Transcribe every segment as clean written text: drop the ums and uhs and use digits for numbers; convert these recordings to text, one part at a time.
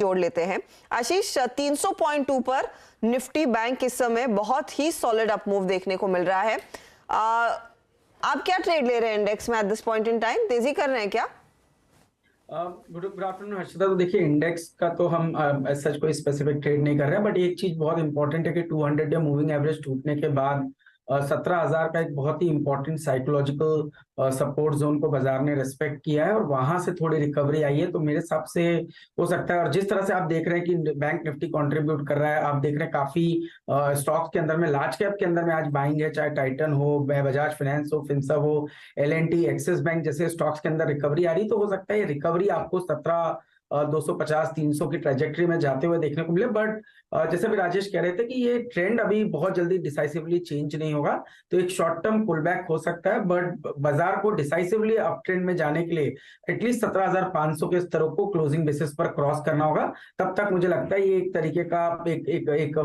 जोड़ लेते हैं। आशीष, 300.2 पर निफ्टी बैंक इस समय बहुत ही सॉलिड अप मूव देखने को मिल रहा है। आप क्या ट्रेड ले रहे हैं इंडेक्स में at this point in time? तेजी कर रहे हैं क्या? Good afternoon Harshita. तो देखिए, इंडेक्स का तो हम सच कोई स्पेसिफिक ट्रेड नहीं कर रहे हैं, बट एक चीज बहुत इंपॉर्टेंट है कि 200 डे मूविंग एवरेज टूटने के बाद 17,000 का एक बहुत ही इंपॉर्टेंट साइकोलॉजिकल सपोर्ट जोन को बाजार ने रेस्पेक्ट किया है और वहां से थोड़ी रिकवरी आई है। तो मेरे हिसाब से हो सकता है, और जिस तरह से आप देख रहे हैं कि बैंक निफ्टी कंट्रीब्यूट कर रहा है, आप देख रहे हैं काफी स्टॉक्स के अंदर में, लार्ज कैप के अंदर में आज बाइंग है, चाहे टाइटन हो, बजाज फाइनेंस हो, फिनसर्व हो, एल&टी, एक्सिस बैंक जैसे स्टॉक्स के अंदर रिकवरी आ रही। तो हो सकता है ये रिकवरी आपको 250-300 की ट्रेजेक्टरी में जाते हुए देखने को मिले। बट जैसे भी राजेश कह रहे थे कि ये ट्रेंड अभी बहुत जल्दी डिसाइसिवली चेंज नहीं होगा, तो एक शॉर्ट टर्म पुल बैक हो सकता है, बट बाजार को डिसाइसिवली अप ट्रेंड में जाने के लिए एटलीस्ट 17,500 के स्तरों को क्लोजिंग बेसिस पर क्रॉस करना होगा। तब तक मुझे लगता है ये एक तरीके का एक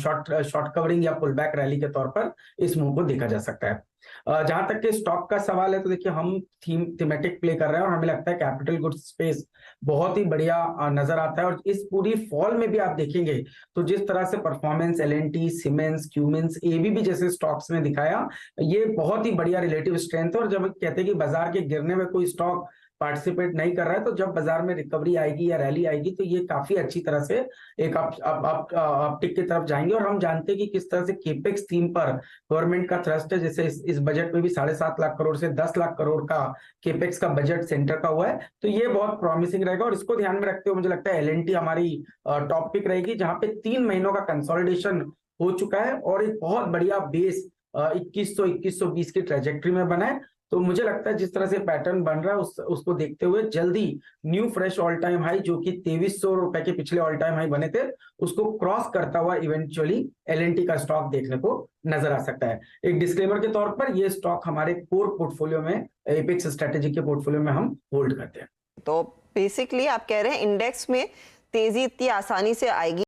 शॉर्ट कवरिंग या पुल बैक रैली के तौर पर इस मूव को देखा जा सकता है। जहां तक कि स्टॉक का सवाल है, तो देखिए हम थीमेटिक प्ले कर रहे हैं और हमें लगता है कैपिटल गुड्स स्पेस बहुत ही बढ़िया नजर आता है। और इस पूरी फॉल में भी आप देखेंगे तो जिस तरह से performance L&T, siemens, Cummins, ABB जैसे स्टॉक्स ने दिखाया, ये बहुत ही बढ़िया रिलेटिव स्ट्रेंथ है। और जब कहते हैं कि बाजार के गिरने में कोई स्टॉक पार्टिसिपेट नहीं कर रहा है, तो जब बाजार में रिकवरी आएगी या रैली आएगी तो ये काफी अच्छी तरह से एक अपटिक की तरफ जाएंगे। और हम जानते हैं कि किस तरह से केपेक्स थीम पर गवर्नमेंट का थ्रस्ट है। जैसे इस बजट में भी 7.5 लाख करोड़ से 10 लाख करोड़ का केपेक्स का बजट सेंटर का हुआ है, तो ये बहुत प्रॉमिसिंग रहेगा। और इसको ध्यान में रखते हुए मुझे लगता है एल&टी हमारी टॉप पिक रहेगी, जहां पे 3 महीनों का कंसोलिडेशन हो चुका है और एक बहुत बढ़िया बेस 2120 की ट्रेजेक्ट्री में बना है। तो मुझे लगता है जिस तरह से पैटर्न बन रहा है उसको देखते हुए जल्दी new fresh all time high, जो कि 2300 रुपए के पिछले ऑल टाइम हाई बने थे, उसको क्रॉस करता हुआ इवेंचुअली एल&टी का स्टॉक देखने को नजर आ सकता है। एक डिस्क्लेमर के तौर पर ये स्टॉक हमारे कोर पोर्टफोलियो में, एपेक्स स्ट्रेटेजी के पोर्टफोलियो में हम होल्ड करते हैं। तो बेसिकली आप कह रहे हैं इंडेक्स में तेजी इतनी आसानी से आएगी